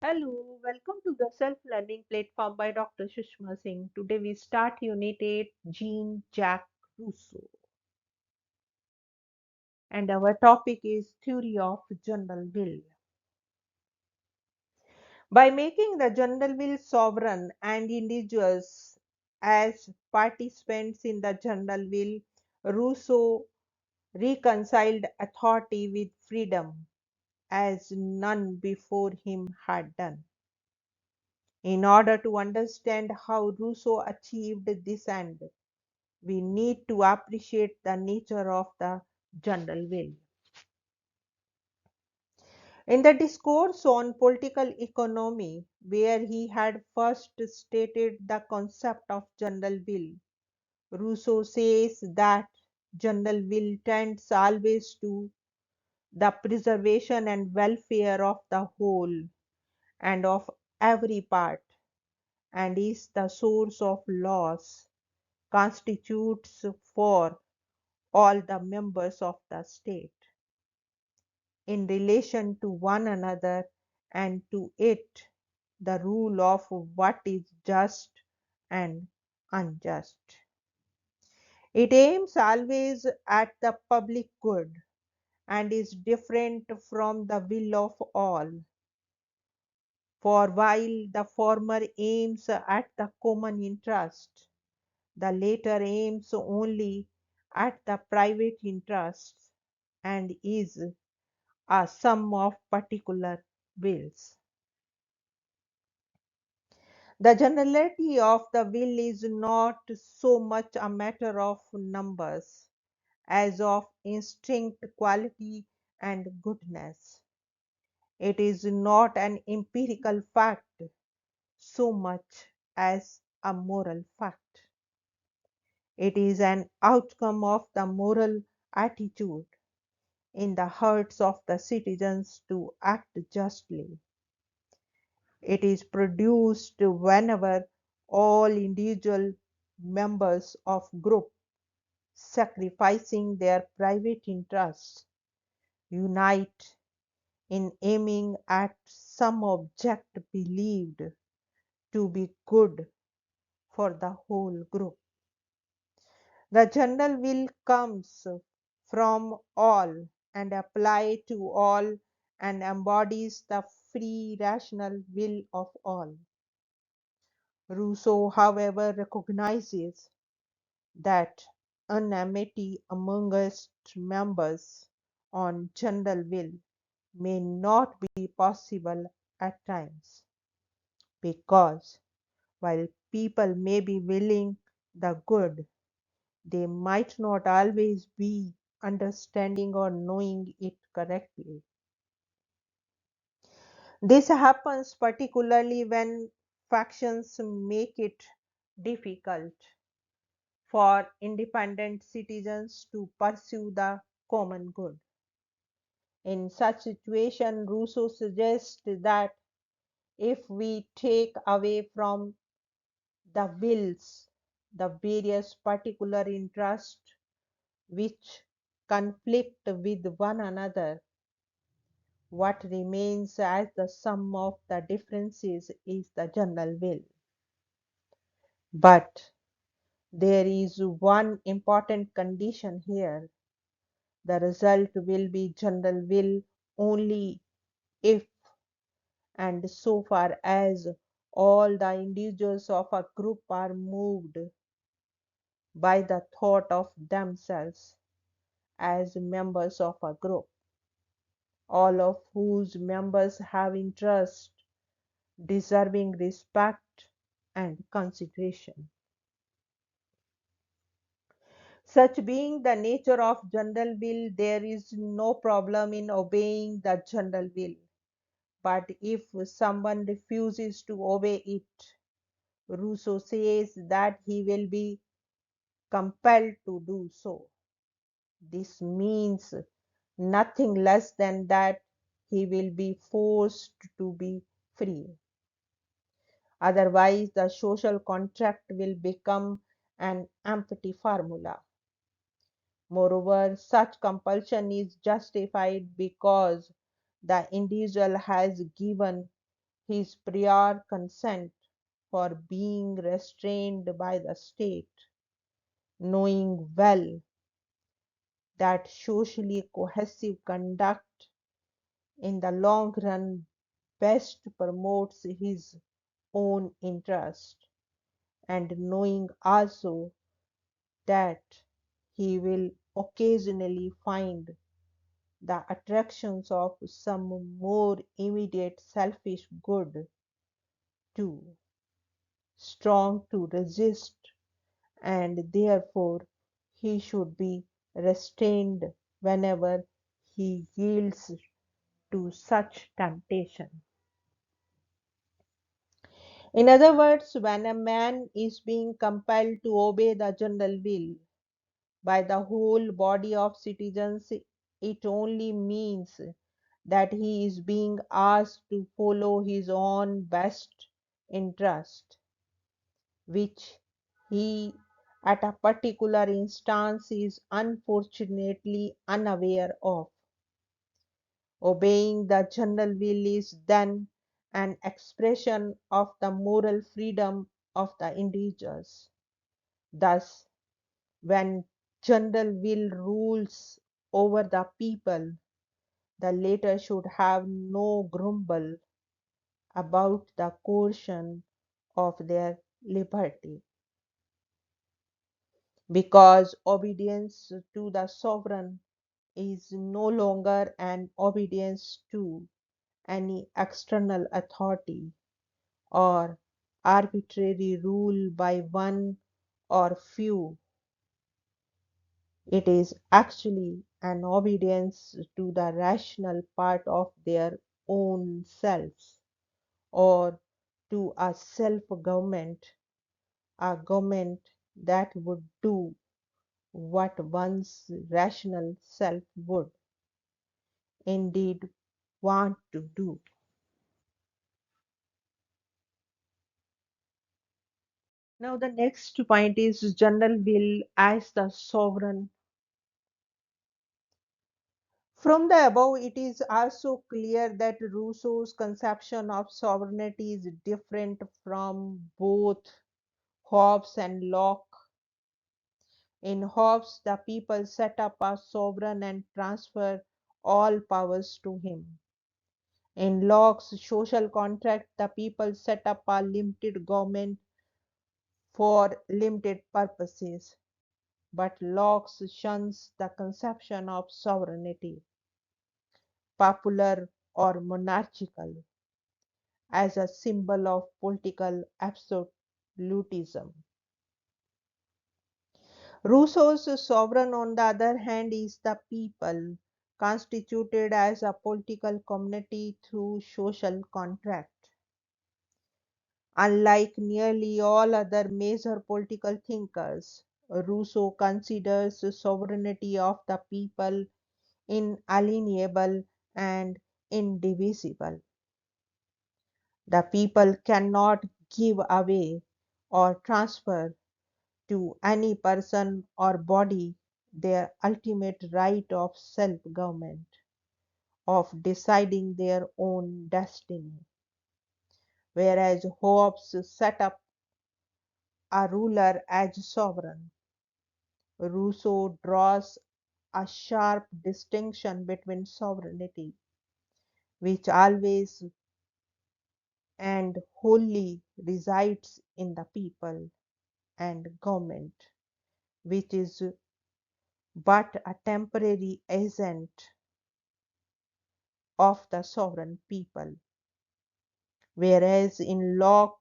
Hello, welcome to the self-learning platform by Dr. Sushma Singh. Today we start Unit 8, Jacques Rousseau. And our topic is Theory of General Will. By making the general will sovereign and individuals as participants in the general will, Rousseau reconciled authority with freedom as none before him had done. In order to understand how Rousseau achieved this end, we need to appreciate the nature of the general will. In the discourse on political economy, where he had first stated the concept of general will, Rousseau says that general will tends always to the preservation and welfare of the whole and of every part, and is the source of laws, constitutes for all the members of the state in relation to one another, and to it the rule of what is just and unjust. It aims always at the public good and is different from the will of all. For while the former aims at the common interest, the latter aims only at the private interests and is a sum of particular wills. The generality of the will is not so much a matter of numbers as of instinct, quality, and goodness. It is not an empirical fact so much as a moral fact. It is an outcome of the moral attitude in the hearts of the citizens to act justly. It is produced whenever all individual members of group, sacrificing their private interests, unite in aiming at some object believed to be good for the whole group. The general will comes from all and applies to all and embodies the free rational will of all. Rousseau, however, recognizes that unanimity amongst members on general will may not be possible at times, because while people may be willing the good, they might not always be understanding or knowing it correctly. This happens particularly when factions make it difficult for independent citizens to pursue the common good. In such situation, Rousseau suggests that if we take away from the wills the various particular interests which conflict with one another, what remains as the sum of the differences is the general will. But there is one important condition here. The result will be general will only if and so far as all the individuals of a group are moved by the thought of themselves as members of a group, all of whose members have interests deserving respect and consideration. Such being the nature of general will, there is no problem in obeying the general will. But if someone refuses to obey it, Rousseau says that he will be compelled to do so. This means nothing less than that he will be forced to be free. Otherwise, the social contract will become an empty formula. Moreover, such compulsion is justified because the individual has given his prior consent for being restrained by the state, knowing well that socially cohesive conduct in the long run best promotes his own interest, and knowing also that he will occasionally find the attractions of some more immediate selfish good too strong to resist, and therefore he should be restrained whenever he yields to such temptation. In other words, when a man is being compelled to obey the general will by the whole body of citizens, it only means that he is being asked to follow his own best interest, which he at a particular instance is unfortunately unaware of. Obeying the general will is then an expression of the moral freedom of the individuals. Thus, when general will rules over the people, the latter should have no grumble about the coercion of their liberty, because obedience to the sovereign is no longer an obedience to any external authority or arbitrary rule by one or few. It is actually an obedience to the rational part of their own selves, or to a self government, a government that would do what one's rational self would indeed want to do. Now, the next point is general will as the sovereign. From the above, it is also clear that Rousseau's conception of sovereignty is different from both Hobbes and Locke. In Hobbes, the people set up a sovereign and transfer all powers to him. In Locke's social contract, the people set up a limited government for limited purposes. But Locke shuns the conception of sovereignty, popular or monarchical, as a symbol of political absolutism. Rousseau's sovereign, on the other hand, is the people, constituted as a political community through social contract. Unlike nearly all other major political thinkers, Rousseau considers the sovereignty of the people inalienable and indivisible. The people cannot give away or transfer to any person or body their ultimate right of self government, of deciding their own destiny. Whereas Hobbes set up a ruler as sovereign, Rousseau draws a sharp distinction between sovereignty, which always and wholly resides in the people, and government, which is but a temporary agent of the sovereign people. Whereas in law,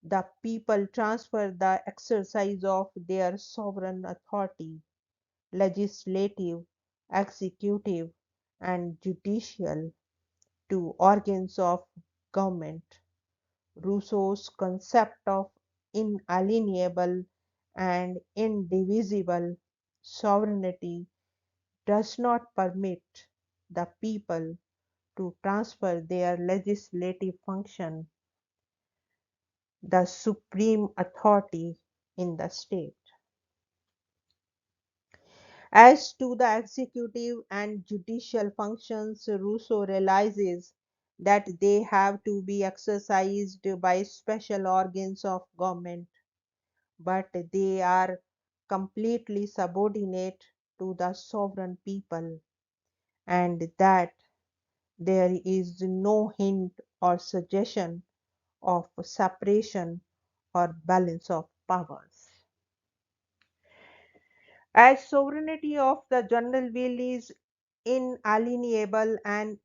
the people transfer the exercise of their sovereign authority, legislative, executive, and judicial, to organs of government. Rousseau's concept of inalienable and indivisible sovereignty does not permit the people to transfer their legislative function, the supreme authority in the state. As to the executive and judicial functions, Rousseau realizes that they have to be exercised by special organs of government, but they are completely subordinate to the sovereign people, and that there is no hint or suggestion of separation or balance of powers. As sovereignty of the general will is inalienable and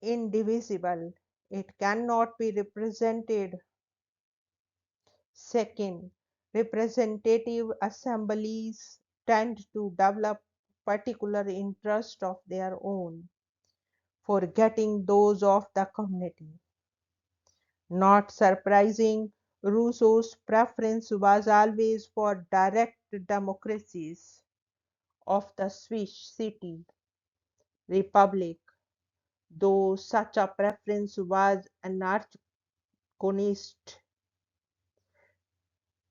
indivisible, it cannot be represented. Second, representative assemblies tend to develop particular interests of their own, forgetting those of the community. Not surprising, Rousseau's preference was always for direct democracies of the Swiss city republic, though such a preference was anachronistic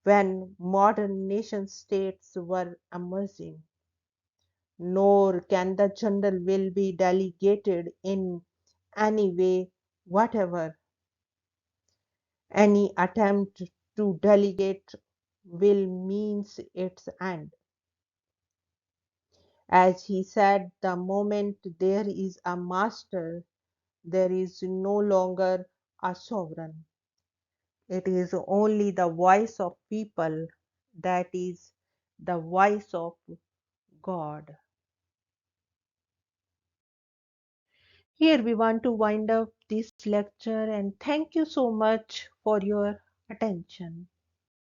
when modern nation states were emerging. Nor can the general will be delegated in any way whatever. Any attempt to delegate will means its end. As he said, the moment there is a master, there is no longer a sovereign. It is only the voice of people, that is the voice of God. Here we want to wind up this lecture and thank you so much for your attention.